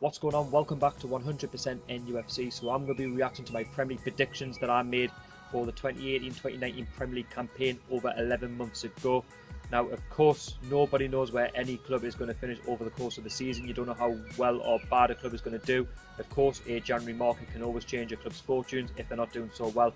What's going on? Welcome back to 100% NUFC. So I'm going to be reacting to my Premier League predictions that I made for the 2018-2019 Premier League campaign over 11 months ago. Now, of course, nobody knows where any club is going to finish over the course of the season. You don't know how well or bad a club is going to do. Of course, a January market can always change a club's fortunes if they're not doing so well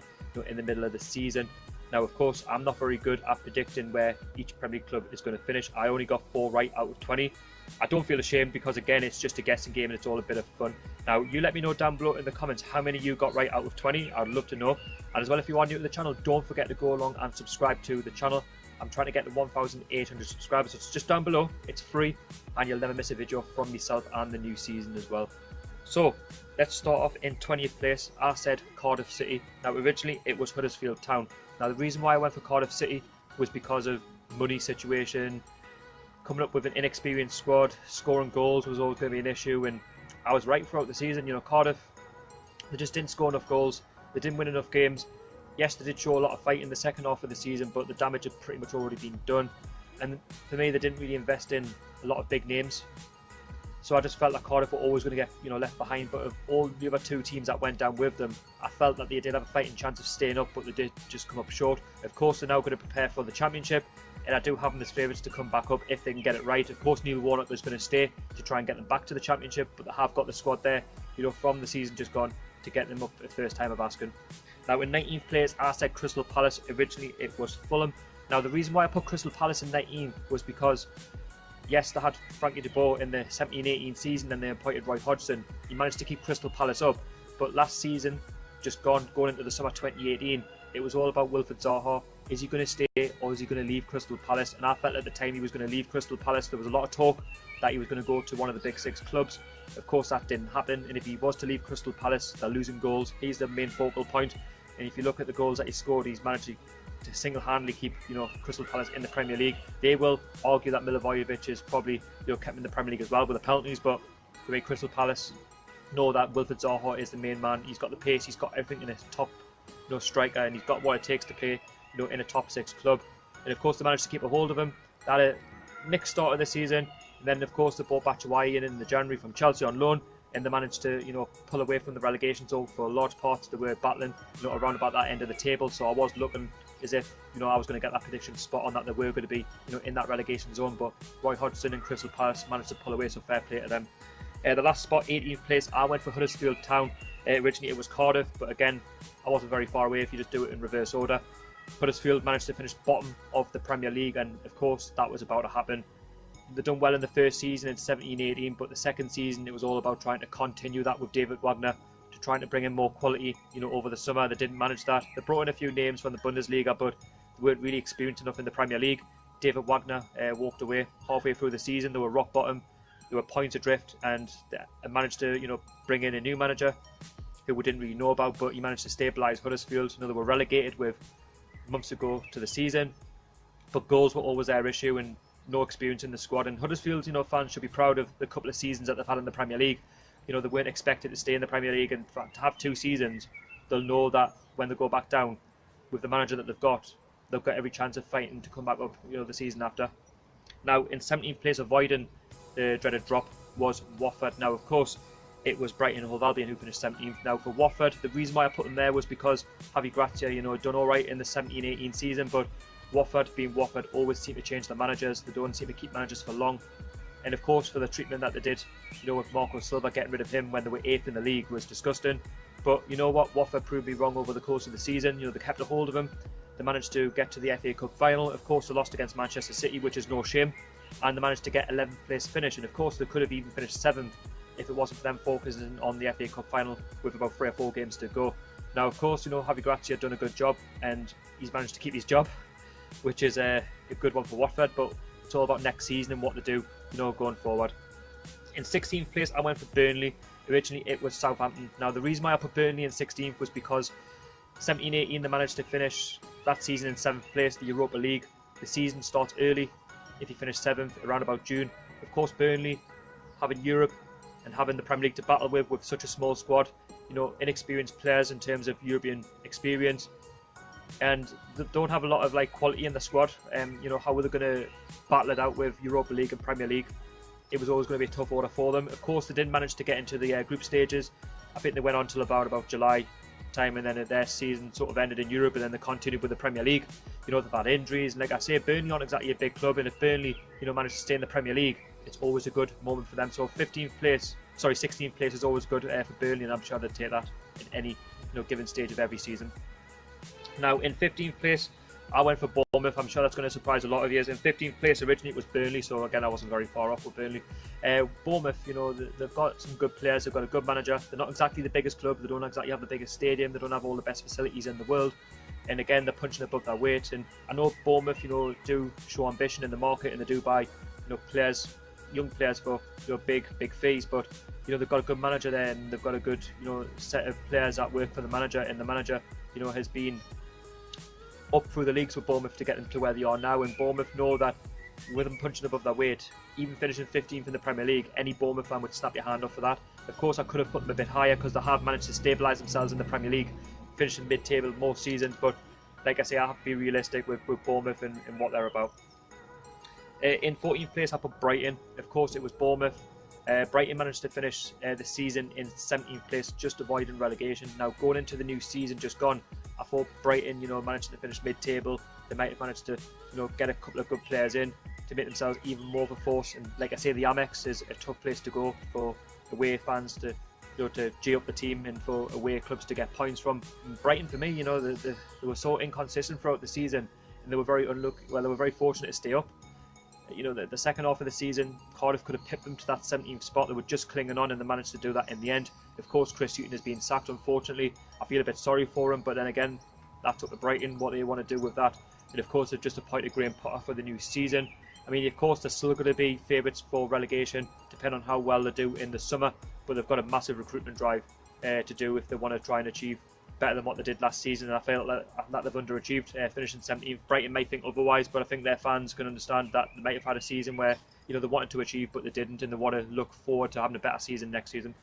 in the middle of the season. Now, of course, I'm not very good at predicting where each Premier League club is going to finish. I only got 4 right out of 20. I don't feel ashamed because, again, it's just a guessing game and it's all a bit of fun. Now, you let me know down below in the comments how many you got right out of 20. I'd love to know. And as well, if you are new to the channel, don't forget to go along and subscribe to the channel. I'm trying to get to 1,800 subscribers, so it's just down below. It's free and you'll never miss a video from myself and the new season as well. So, let's start off in 20th place. I said Cardiff City. Now, originally it was Huddersfield Town. Now, the reason why I went for Cardiff City was because of money situation, coming up with an inexperienced squad, scoring goals was always going to be an issue, and I was right throughout the season. Cardiff, they just didn't score enough goals, they didn't win enough games. Yes, they did show a lot of fight in the second half of the season, but the damage had pretty much already been done. And for me, they didn't really invest in a lot of big names. So I just felt like Cardiff were always going to get left behind. But of all the other 2 teams that went down with them, I felt that they did have a fighting chance of staying up, but they did just come up short. Of course, they're now going to prepare for the Championship, and I do have them as favourites to come back up if they can get it right. Of course, Neil Warnock is going to stay to try and get them back to the Championship, but they have got the squad there, from the season just gone to get them up the first time of asking. Now, in 19th place, I said Crystal Palace. Originally, it was Fulham. Now, the reason why I put Crystal Palace in 19 was because, yes, they had Frankie de Boer in the 17-18 season and they appointed Roy Hodgson. He managed to keep Crystal Palace up, but last season, just going into the summer 2018, it was all about Wilfried Zaha. Is he going to stay or is he going to leave Crystal Palace? And I felt at the time he was going to leave Crystal Palace. There was a lot of talk that he was going to go to one of the big 6 clubs. Of course, that didn't happen. And if he was to leave Crystal Palace, they're losing goals. He's the main focal point. And if you look at the goals that he scored, he's managed to single-handedly keep Crystal Palace in the Premier League. They will argue that Milivojevic is probably kept in the Premier League as well with the penalties, but the way Crystal Palace know that Wilfried Zaha is the main man. He's got the pace, he's got everything in his top striker, and he's got what it takes to play in a top 6 club. And of course, they managed to keep a hold of him. They had a mixed start of the season, and then of course they bought Batshuayi in the January from Chelsea on loan, and they managed to pull away from the relegation zone for large parts. They were battling around about that end of the table, so I was looking as if I was going to get that prediction spot on, that they were going to be in that relegation zone, but Roy Hodgson and Crystal Palace managed to pull away, so fair play to them. The last spot, 18th place, I went for Huddersfield Town. Originally it was Cardiff, but again, I wasn't very far away if you just do it in reverse order. Huddersfield managed to finish bottom of the Premier League, and of course that was about to happen. They done well in the first season in 17-18, but the second season it was all about trying to continue that with David Wagner, to trying to bring in more quality over the summer. They didn't manage that. They brought in a few names from the Bundesliga, but they weren't really experienced enough in the Premier League. David Wagner walked away halfway through the season. They were rock bottom, they were points adrift, and they managed to bring in a new manager who we didn't really know about, but he managed to stabilise Huddersfield. They were relegated with months ago to the season, but goals were always their issue and no experience in the squad. And Huddersfield fans should be proud of the couple of seasons that they've had in the Premier League. They weren't expected to stay in the Premier League, and to have 2 seasons, they'll know that when they go back down with the manager that they've got every chance of fighting to come back up the season after. Now, in 17th place, avoiding the dreaded drop, was Watford. Now, of course, it was Brighton and Hove Albion who finished 17th. Now, for Watford, the reason why I put them there was because Javi Gracia, done all right in the 17-18 season, but Watford, being Watford, always seem to change their managers. They don't seem to keep managers for long. And of course, for the treatment that they did, with Marco Silva, getting rid of him when they were 8th in the league was disgusting. But you know what? Watford proved me wrong over the course of the season. They kept a hold of him. They managed to get to the FA Cup final. Of course, they lost against Manchester City, which is no shame. And they managed to get 11th place finish. And of course, they could have even finished 7th if it wasn't for them focusing on the FA Cup final with about 3 or 4 games to go. Now, of course, Javi Gracia done a good job, and he's managed to keep his job, which is a good one for Watford. But it's all about next season and what to do, going forward. In 16th place, I went for Burnley. Originally, it was Southampton. Now, the reason why I put Burnley in 16th was because 17-18, they managed to finish that season in 7th place, the Europa League. The season starts early if you finish 7th, around about June. Of course, Burnley, having Europe and having the Premier League to battle with such a small squad, inexperienced players in terms of European experience, and they don't have a lot of quality in the squad. How are they going to battle it out with Europa League and Premier League? it was always going to be a tough order for them. Of course, they didn't manage to get into the group stages. I think they went on till about July time, and then their season sort of ended in Europe, and then they continued with the Premier League. You know, they've had injuries, and like I say, Burnley aren't exactly a big club, and if Burnley, you know, managed to stay in the Premier League, it's always a good moment for them. So 16th place is always good for Burnley, and I'm sure they'd take that in any given stage of every season. Now in 15th place, I went for Bournemouth. I'm sure that's going to surprise a lot of you. In 15th place originally it was Burnley, so again I wasn't very far off with Burnley. Bournemouth, they've got some good players, they've got a good manager. They're not exactly the biggest club, they don't exactly have the biggest stadium, they don't have all the best facilities in the world. And again, they're punching above their weight. And I know Bournemouth, do show ambition in the market, and they do buy, players, young players for big fees. But they've got a good manager there, and they've got a good set of players that work for the manager. And the manager, has been up through the leagues with Bournemouth to get them to where they are now. And Bournemouth know that with them punching above their weight, even finishing 15th in the Premier League, any Bournemouth fan would snap your hand off for that. Of course, I could have put them a bit higher because they have managed to stabilise themselves in the Premier League, finishing mid-table most seasons. But like I say, I have to be realistic with Bournemouth and what they're about. In 14th place, I put Brighton. Of course, it was Bournemouth. Brighton managed to finish the season in 17th place, just avoiding relegation. Now, going into the new season just gone, I thought Brighton, managed to finish mid-table. They might have managed to, get a couple of good players in to make themselves even more of a force. And like I say, the Amex is a tough place to go for away fans to, to G up the team and for away clubs to get points from. And Brighton, for me, they were so inconsistent throughout the season, and they were very unlucky. Well, they were very fortunate to stay up. The second half of the season, Cardiff could have pipped them to that 17th spot. They were just clinging on, and they managed to do that in the end. Of course, Chris Hughton has been sacked, unfortunately. I feel a bit sorry for him, but then again, that's up to Brighton, what they want to do with that. And of course, they've just appointed Graham Potter for the new season. I mean, of course, they're still going to be favourites for relegation, depending on how well they do in the summer. But they've got a massive recruitment drive to do if they want to try and achieve better than what they did last season. And I feel that they've underachieved, finishing 17th. Brighton might think otherwise, but I think their fans can understand that they might have had a season where they wanted to achieve but they didn't, and they want to look forward to having a better season next season.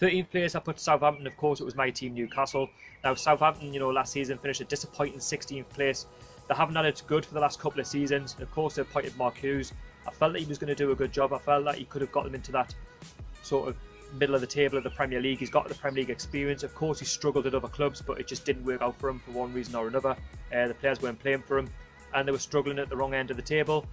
13th place, I put Southampton. Of course, it was my team, Newcastle. Now, Southampton, last season finished a disappointing 16th place. They haven't had it good for the last couple of seasons. Of course, they appointed Mark Hughes. I felt that he was going to do a good job. I felt that he could have got them into that sort of middle of the table of the Premier League. He's got the Premier League experience. Of course, he struggled at other clubs, but it just didn't work out for him for one reason or another. The players weren't playing for him, and they were struggling at the wrong end of the table,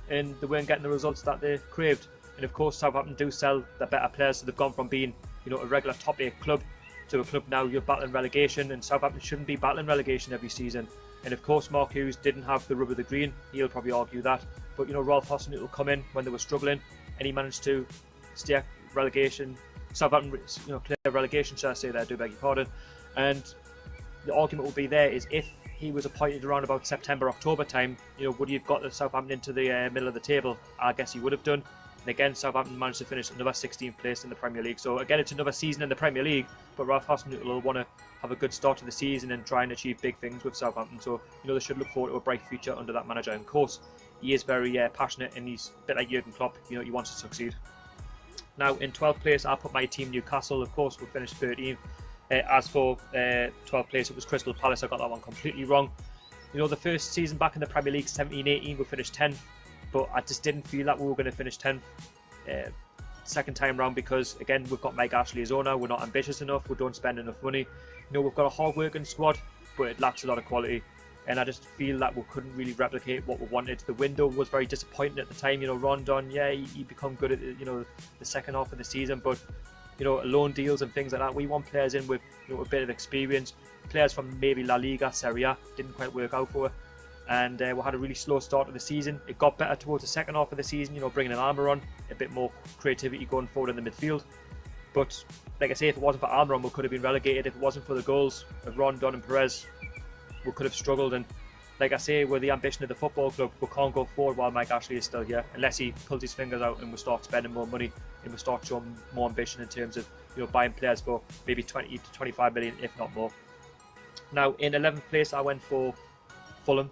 and they weren't getting the results that they craved. And of course, Southampton do sell their better players, so they've gone from being a regular top 8 club to a club now you're battling relegation, and Southampton shouldn't be battling relegation every season. And of course, Mark Hughes didn't have the rub of the green. He'll probably argue that, but Rolf Hasenhüttl will come in when they were struggling, and he managed to stay relegation. Southampton, clear relegation, should I say there? I do beg your pardon. And the argument will be there is if he was appointed around about September, October time, would he have got the Southampton into the middle of the table? I guess he would have done. And again, Southampton managed to finish another 16th place in the Premier League. So again, it's another season in the Premier League, but Rolf Hasenhüttl will want to have a good start to the season and try and achieve big things with Southampton. So they should look forward to a bright future under that manager. And of course, he is very passionate, and he's a bit like Jurgen Klopp. He wants to succeed. Now in 12th place, I put my team Newcastle. Of course, we finished 13th. As for 12th place, it was Crystal Palace. I got that one completely wrong. The first season back in the Premier League, 17-18, we finished 10th. But I just didn't feel that we were going to finish 10th second time round, because again, we've got Mike Ashley as owner. We're not ambitious enough, we don't spend enough money. We've got a hard working squad, but it lacks a lot of quality, and I just feel that we couldn't really replicate what we wanted. The window was very disappointing at the time. Rondon, yeah, he become good at the second half of the season, but loan deals and things like that, we want players in with a bit of experience. Players from maybe La Liga, Serie A, didn't quite work out for it. And we had a really slow start of the season. It got better towards the second half of the season, bringing an Almiron, a bit more creativity going forward in the midfield. But like I say, if it wasn't for Almiron, we could have been relegated. If it wasn't for the goals of Rondon and Perez, we could have struggled. And like I say, we're the ambition of the football club. We can't go forward while Mike Ashley is still here, unless he pulls his fingers out and we start spending more money and we start showing more ambition in terms of buying players for maybe 20 to 25 million, if not more. Now in 11th place, I went for Fulham.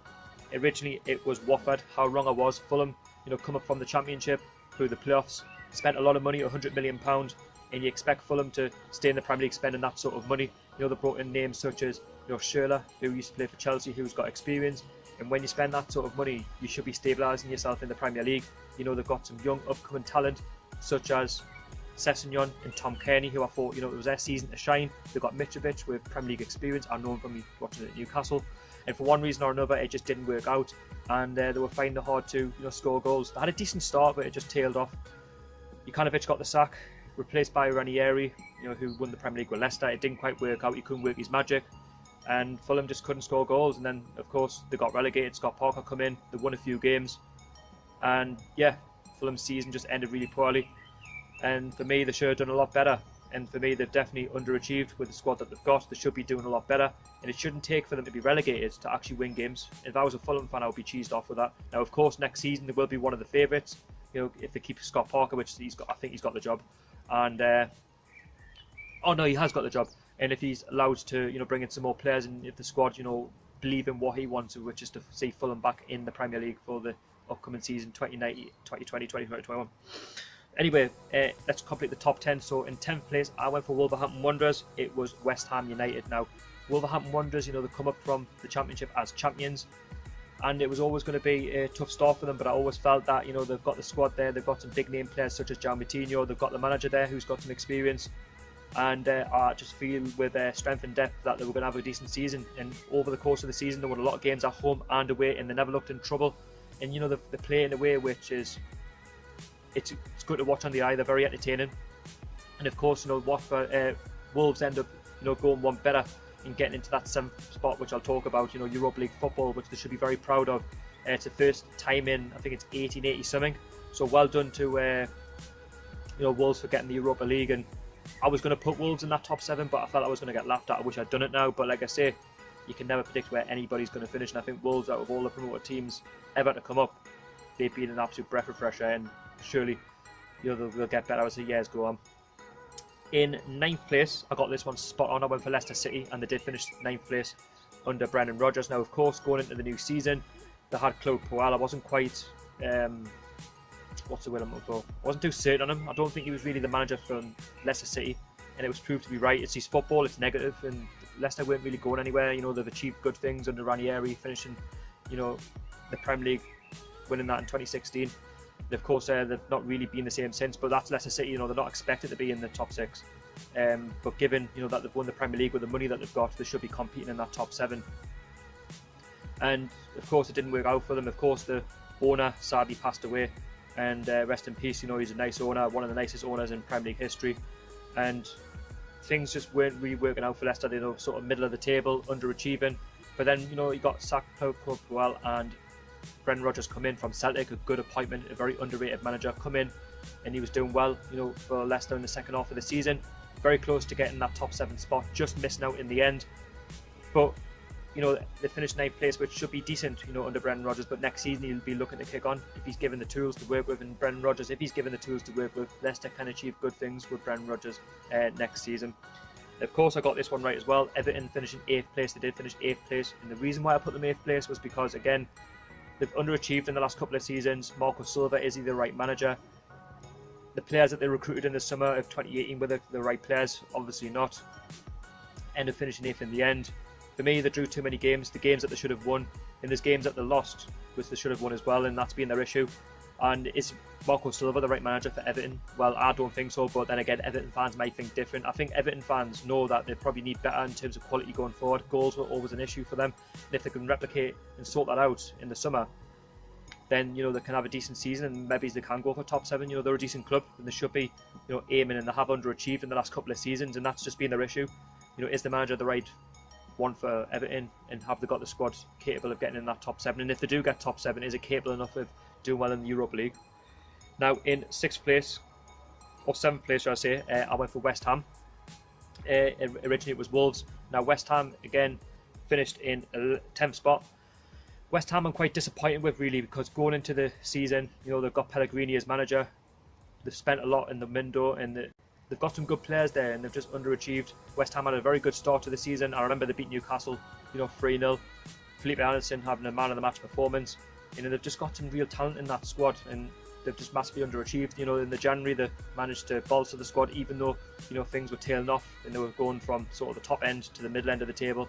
Originally it was Watford. How wrong I was. Fulham, come up from the Championship through the playoffs, spent a lot of money, £100 million, and you expect Fulham to stay in the Premier League spending that sort of money. They brought in names such as Schürrle, who used to play for Chelsea, who's got experience. And when you spend that sort of money, you should be stabilising yourself in the Premier League. You know, they've got some young upcoming talent such as Sessegnon and Tom Kearney, who I thought, you know, it was their season to shine. They've got Mitrovic with Premier League experience. I know him from me watching it at Newcastle. And for one reason or another, it just didn't work out. And they were finding it hard to, you know, score goals. They had a decent start, but it just tailed off. Jukanovic got the sack, replaced by Ranieri, you know, who won the Premier League with Leicester. It didn't quite work out. He couldn't work his magic. And Fulham just couldn't score goals. And then, of course, they got relegated. Scott Parker come in. They won a few games. And, yeah, Fulham's season just ended really poorly. And for me, they should have done a lot better. And for me, they've definitely underachieved with the squad that they've got. They should be doing a lot better. And it shouldn't take for them to be relegated to actually win games. If I was a Fulham fan, I would be cheesed off with that. Now, of course, next season, they will be one of the favourites. You know, if they keep Scott Parker, which I think he's got the job. And, oh no, he has got the job. And if he's allowed to, you know, bring in some more players, and if the squad, you know, believe in what he wants, which is to see Fulham back in the Premier League for the upcoming season 2020, 2021. Anyway, let's complete the top 10. So in 10th place, I went for Wolverhampton Wanderers. It was West Ham United. Now, Wolverhampton Wanderers, you know, they come up from the Championship as champions, and it was always going to be a tough start for them, but I always felt that, you know, they've got the squad there, they've got some big name players such as Jaume Coutinho, they've got the manager there who's got some experience, and I just feel with their strength and depth that they were going to have a decent season. And over the course of the season, they won a lot of games at home and away, and they never looked in trouble. And, you know, they play in a way which is, it's good to watch on the eye. They're very entertaining. And of course, you know, Wolves end up, you know, going one better in getting into that 7th spot, which I'll talk about, you know, Europa League football, which they should be very proud of. It's the first time in, I think it's 1880 something. So well done to, you know, Wolves for getting the Europa League. And I was going to put Wolves in that top 7, but I felt I was going to get laughed at. I wish I'd done it now. But like I say, you can never predict where anybody's going to finish. And I think Wolves, out of all the promoted teams ever to come up, they've been an absolute breath of fresh air. And surely, you know, they'll get better as the years go on. In 9th place, I got this one spot on. I went for Leicester City, and they did finish 9th place under Brendan Rodgers. Now, of course, going into the new season, they had Claude Puel. I wasn't quite, what's the word I'm looking for? I wasn't too certain on him. I don't think he was really the manager from Leicester City, and it was proved to be right. It's his football, it's negative, and Leicester weren't really going anywhere. You know, they've achieved good things under Ranieri, finishing, you know, the Premier League, winning that in 2016. And of course, they've not really been the same since, but that's Leicester City. You know, they're not expected to be in the top 6. But given, you know, that they've won the Premier League with the money that they've got, they should be competing in that top 7. And of course, it didn't work out for them. Of course, the owner sadly passed away, and rest in peace. You know, he's a nice owner, one of the nicest owners in Premier League history. And things just weren't really working out for Leicester. They were sort of middle of the table, underachieving. But then, you know, he got sacked Claude Puel, and Brendan Rodgers come in from Celtic, a good appointment, a very underrated manager, come in, and he was doing well, you know, for Leicester in the second half of the season. Very close to getting that top 7 spot, just missing out in the end. But, you know, they finished 9th place, which should be decent, you know, under Brendan Rodgers. But next season he'll be looking to kick on if he's given the tools to work with. And Brendan Rodgers, if he's given the tools to work with, Leicester can achieve good things with Brendan Rodgers next season. Of course, I got this one right as well. Everton finishing 8th place. They did finish 8th place, and the reason why I put them 8th place was because, again, they've underachieved in the last couple of seasons. Marco Silva, is he the right manager? The players that they recruited in the summer of 2018 were the right players? Obviously not. End up finishing 8th in the end. For me, they drew too many games, the games that they should have won, and there's games that they lost, which they should have won as well, and that's been their issue. And is Marco Silva the right manager for Everton? Well, I don't think so, but then again, Everton fans might think different. I think Everton fans know that they probably need better in terms of quality going forward. Goals were always an issue for them, and if they can replicate and sort that out in the summer, then, you know, they can have a decent season, and maybe they can go for top 7. You know, they're a decent club, and they should be, you know, aiming, and they have underachieved in the last couple of seasons, and that's just been their issue. You know, is the manager the right one for Everton, and have they got the squad capable of getting in that top 7? And if they do get top 7, is it capable enough of doing well in the Europa League? Now, in 6th place, or 7th place, should I say, I went for West Ham. Originally, it was Wolves. Now, West Ham, again, finished in 10th spot. West Ham I'm quite disappointed with, really, because going into the season, you know, they've got Pellegrini as manager. They've spent a lot in the window, and they've got some good players there, and they've just underachieved. West Ham had a very good start to the season. I remember they beat Newcastle, you know, 3-0. Felipe Anderson having a man of the match performance. You know, they've just got some real talent in that squad, and they've just massively underachieved. You know, in the January they managed to bolster the squad, even though, you know, things were tailing off and they were going from sort of the top end to the middle end of the table.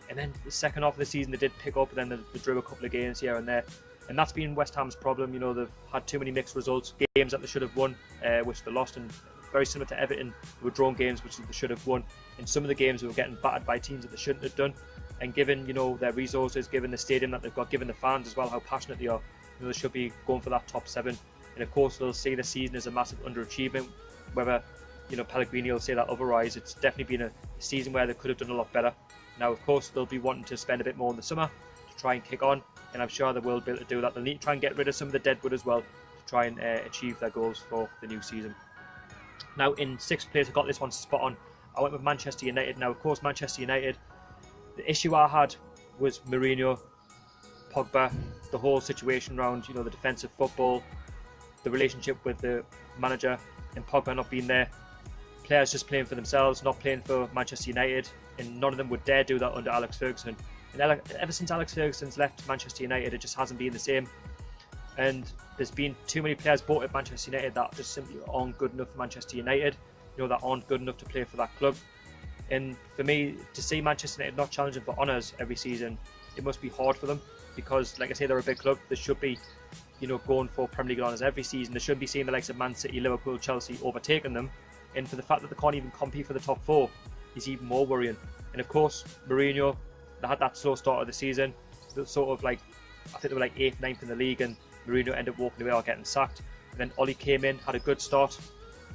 And then the second half of the season they did pick up, and then they drew a couple of games here and there. And that's been West Ham's problem. You know, they've had too many mixed results, games that they should have won, which they lost, and very similar to Everton, they were drawn games which they should have won. In some of the games they were getting battered by teams that they shouldn't have done. And given, you know, their resources, given the stadium that they've got, given the fans as well, how passionate they are, you know, they should be going for that top 7. And of course they'll see the season as a massive underachievement. Whether, you know, Pellegrini will say that otherwise, it's definitely been a season where they could have done a lot better. Now, of course, they'll be wanting to spend a bit more in the summer to try and kick on, and I'm sure they will be able to do that. They'll need to try and get rid of some of the deadwood as well to try and achieve their goals for the new season. Now, in 6th place, I got this one spot on. I went with Manchester United. Now, of course, Manchester United, the issue I had was Mourinho, Pogba, the whole situation around, you know, the defensive football, the relationship with the manager, and Pogba not being there. Players just playing for themselves, not playing for Manchester United, and none of them would dare do that under Alex Ferguson. And ever since Alex Ferguson's left Manchester United, it just hasn't been the same. And there's been too many players bought at Manchester United that just simply aren't good enough for Manchester United, you know, that aren't good enough to play for that club. And for me, to see Manchester United not challenging for honours every season, it must be hard for them, because, like I say, they're a big club. They should be, you know, going for Premier League honours every season. They shouldn't be seeing the likes of Man City, Liverpool, Chelsea overtaking them. And for the fact that they can't even compete for the top 4 is even more worrying. And of course, Mourinho, they had that slow start of the season. They were sort of like, I think they were like 8th, 9th in the league, and Mourinho ended up walking away or getting sacked. And then Oli came in, had a good start,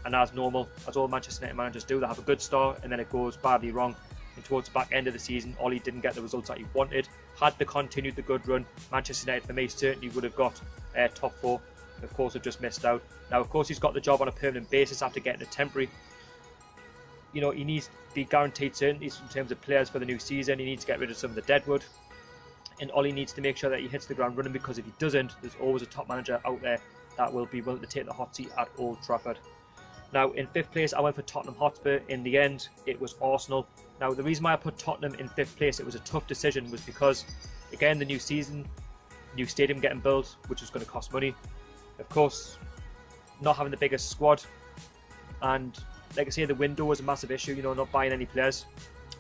and as normal, as all Manchester United managers do, they have a good start and then it goes badly wrong. And towards the back end of the season, Oli didn't get the results that he wanted. Had they continued the good run, Manchester United, for me, certainly would have got top 4. Of course, they've just missed out. Now, of course, he's got the job on a permanent basis after getting a temporary. You know, he needs to be guaranteed certainties in terms of players for the new season. He needs to get rid of some of the deadwood. And Oli needs to make sure that he hits the ground running, because if he doesn't, there's always a top manager out there that will be willing to take the hot seat at Old Trafford. Now, in 5th place, I went for Tottenham Hotspur. In the end, it was Arsenal. Now, the reason why I put Tottenham in 5th place, it was a tough decision, was because, again, the new season, new stadium getting built, which was going to cost money. Of course, not having the biggest squad, and like I say, the window was a massive issue, you know, not buying any players.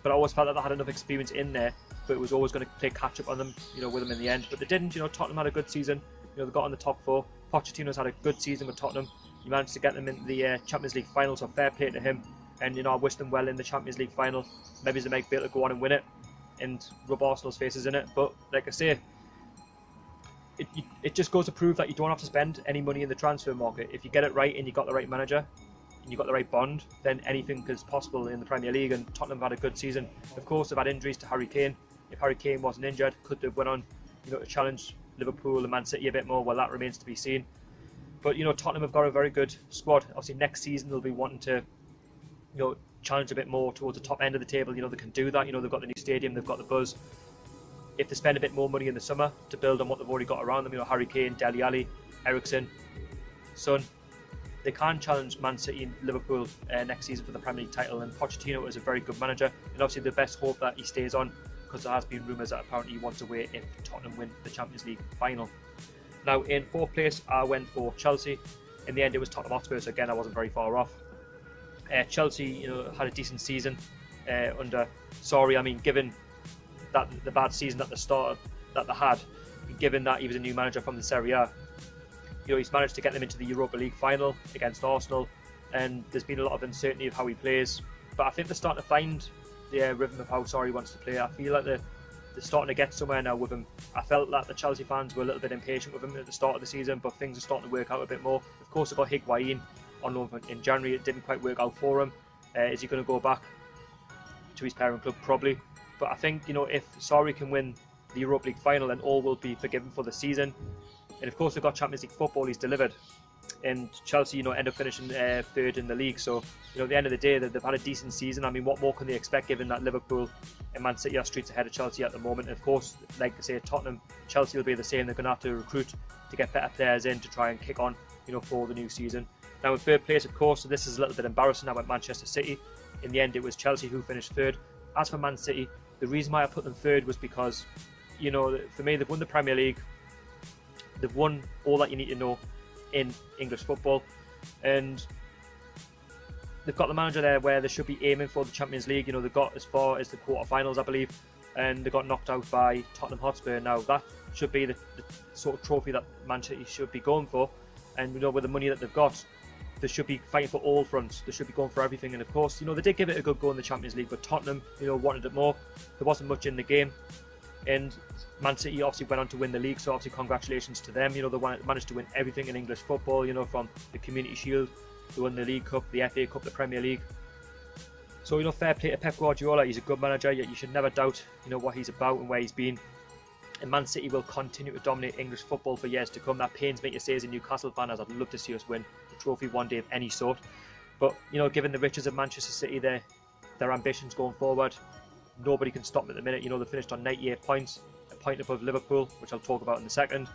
But I always felt that they had enough experience in there, but it was always going to play catch up on them, you know, with them in the end. But they didn't. You know, Tottenham had a good season. You know, they got in the top 4. Pochettino's had a good season with Tottenham. He managed to get them in the Champions League final, so fair play to him. And, you know, I wish them well in the Champions League final. Maybe they might be able to go on and win it and rub Arsenal's faces in it. But like I say, it just goes to prove that you don't have to spend any money in the transfer market. If you get it right and you got the right manager and you got the right bond, then anything is possible in the Premier League. And Tottenham have had a good season. Of course, they've had injuries to Harry Kane. If Harry Kane wasn't injured, could they have went on, you know, to challenge Liverpool and Man City a bit more? Well, that remains to be seen. But, you know, Tottenham have got a very good squad. Obviously, next season they'll be wanting to, you know, challenge a bit more towards the top end of the table. You know, they can do that. You know, they've got the new stadium, they've got the buzz. If they spend a bit more money in the summer to build on what they've already got around them, you know, Harry Kane, Dele Alli, Eriksen, Son, they can challenge Man City and Liverpool next season for the Premier League title. And Pochettino is a very good manager, and obviously the best hope that he stays on, because there has been rumours that apparently he wants to wait if Tottenham win the Champions League final. Now, in 4th place, I went for Chelsea. In the end, it was Tottenham Hotspur, so again, I wasn't very far off. Chelsea, you know, had a decent season under Sarri. I mean, given that the bad season at the start that they had, given that he was a new manager from the Serie A, you know, he's managed to get them into the Europa League final against Arsenal, and there's been a lot of uncertainty of how he plays. But I think they're starting to find the rhythm of how Sarri wants to play. I feel like they're starting to get somewhere now with him. I felt that the Chelsea fans were a little bit impatient with him at the start of the season, but things are starting to work out a bit more. Of course, they got Higuain on loan in January. It didn't quite work out for him. Is he going to go back to his parent club? Probably. But I think, you know, if Sarri can win the Europa League final, then all will be forgiven for the season. And of course, they've got Champions League football. He's delivered. And Chelsea, you know, end up finishing 3rd in the league. So, you know, at the end of the day, they've had a decent season. I mean, what more can they expect, given that Liverpool and Man City are streets ahead of Chelsea at the moment? And of course, like I say, Tottenham, Chelsea will be the same. They're going to have to recruit to get better players in to try and kick on, you know, for the new season. Now, in 3rd place, of course, so this is a little bit embarrassing. I went Manchester City. In the end, it was Chelsea who finished 3rd. As for Man City, the reason why I put them 3rd was because, you know, for me, they've won the Premier League. They've won all that you need to know in English football, and they've got the manager there where they should be aiming for the Champions League. You know, they've got as far as the quarterfinals, I believe. and they got knocked out by Tottenham Hotspur. Now that should be the sort of trophy that Manchester City should be going for, and with the money that they've got, they should be fighting for all fronts. They should be going for everything. And of course, they did give it a good go in the Champions League, but Tottenham, wanted it more. There wasn't much in the game, and Man City obviously went on to win the league. So obviously, congratulations to them. They managed to win everything in English football. from the Community Shield, they won the League Cup, the FA Cup, the Premier League. So fair play to Pep Guardiola. He's a good manager. Yet you should never doubt, what he's about and where he's been. And Man City will continue to dominate English football for years to come. That pains me to say as a Newcastle fan, as I'd love to see us win the trophy one day of any sort. But given the riches of Manchester City, their ambitions going forward, nobody can stop them at the minute. They finished on 98 points, a point above Liverpool, which I'll talk about in a second.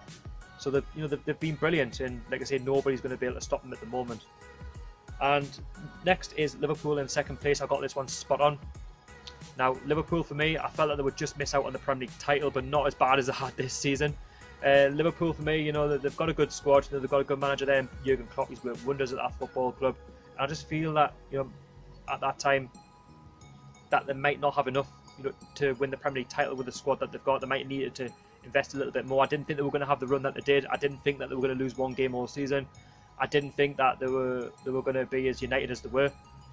So they've been brilliant, and like I say, nobody's going to be able to stop them at the moment. And next is Liverpool in second place. I got this one spot on. Now, Liverpool, for me, I felt that they would just miss out on the Premier League title, but not as bad as they had this season. Liverpool, for me, they've got a good squad. They've got a good manager there, Jurgen Klopp. He's worked wonders at that football club. And I just feel that, at that time, that they might not have enough, to win the Premier League title with the squad that they've got. They might have needed to invest a little bit more. I didn't think they were going to have the run that they did. I didn't think that they were going to lose one game all season. I didn't think that they were going to be as united as they were.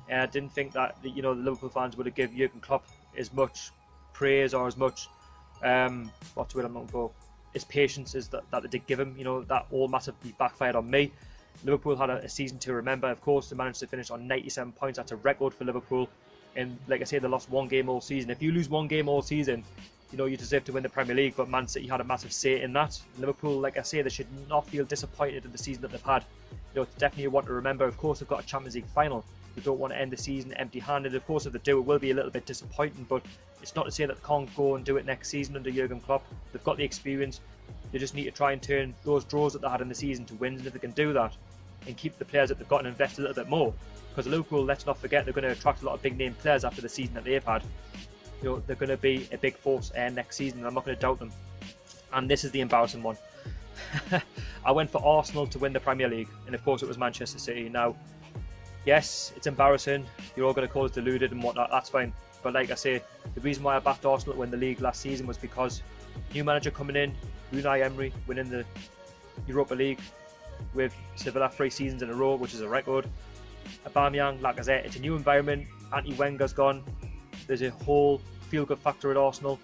And I didn't think that the Liverpool fans would have given Jurgen Klopp as much praise or as much what's the word I'm looking for, as patience as that they did give him. That all massively backfired on me. Liverpool had a season to remember. Of course, they managed to finish on 97 points. That's a record for Liverpool. And like I say, they lost one game all season. If you lose one game all season, you deserve to win the Premier League. But Man City had a massive say in that. Liverpool, like I say, they should not feel disappointed in the season that they've had. It's definitely one to remember. Of course, they've got a Champions League final. They don't want to end the season empty-handed. Of course, if they do, it will be a little bit disappointing, but it's not to say that they can't go and do it next season under Jurgen Klopp. They've got the experience. They just need to try and turn those draws that they had in the season to wins, and if they can do that and keep the players that they've got and invest a little bit more, because Liverpool, let's not forget, they're going to attract a lot of big-name players after the season that they've had. They're going to be a big force next season, and I'm not going to doubt them. And this is the embarrassing one. I went for Arsenal to win the Premier League, and of course it was Manchester City. Now, yes, it's embarrassing. You're all going to call us deluded and whatnot. That's fine. But like I say, the reason why I backed Arsenal to win the league last season was because new manager coming in, Unai Emery winning the Europa League with Sevilla 3 seasons in a row, which is a record. Aubameyang, Lacazette. It's a new environment. Arsene Wenger's gone. There's a whole feel-good factor at Arsenal.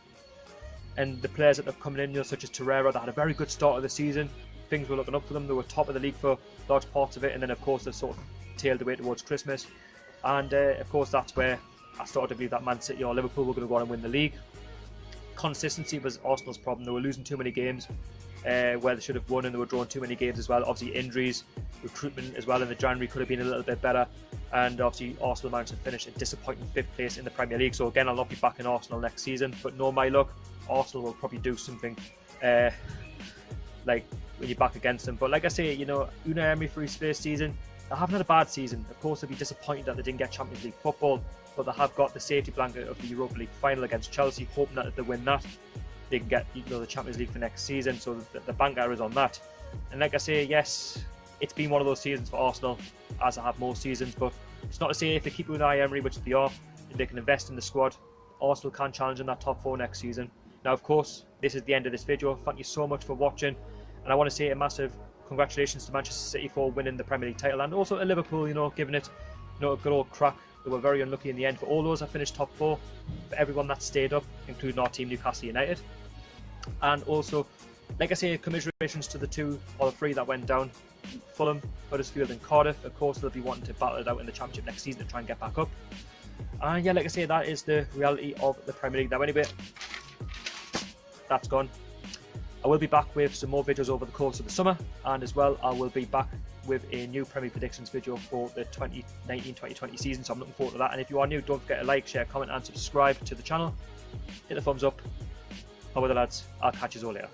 And the players that have come in, such as Torreira, that had a very good start of the season. Things were looking up for them. They were top of the league for large parts of it, and then of course they sort of tailed away towards Christmas. And of course that's where I started to believe that Man City or Liverpool were going to go on and win the league. Consistency was Arsenal's problem. They were losing too many games where they should have won, and they were drawing too many games as well. Obviously injuries, recruitment as well in the January could have been a little bit better, and obviously Arsenal managed to finish a disappointing 5th place in the Premier League. So again, I'll not be backing Arsenal next season, but know my luck, Arsenal will probably do something like when you're back against them. But like I say, Unai Emery for his first season, they haven't had a bad season. Of course, they'll be disappointed that they didn't get Champions League football, but they have got the safety blanket of the Europa League final against Chelsea, hoping that if they win that, they can get the Champions League for next season. So the banker is on that. And like I say, yes, it's been one of those seasons for Arsenal, as I have most seasons, but it's not to say if they keep Unai Emery, which they are, and they can invest in the squad, Arsenal can challenge in that top 4 next season. Now, of course, this is the end of this video. Thank you so much for watching, and I want to say a massive congratulations to Manchester City for winning the Premier League title, and also to Liverpool, giving it a good old crack. They were very unlucky in the end. For all those that finished top 4, for everyone that stayed up, including our team, Newcastle United. And also, like I say, commiserations to the 2 or the 3 that went down. Fulham, Huddersfield and Cardiff. Of course, they'll be wanting to battle it out in the Championship next season to try and get back up. And yeah, like I say, that is the reality of the Premier League. Now anyway, that's gone. I will be back with some more videos over the course of the summer, and as well I will be back with a new Premier predictions video for the 2019-2020 season, so I'm looking forward to that. And if you are new, don't forget to like, share, comment and subscribe to the channel. Hit the thumbs up. Over the lads, I'll catch you all later.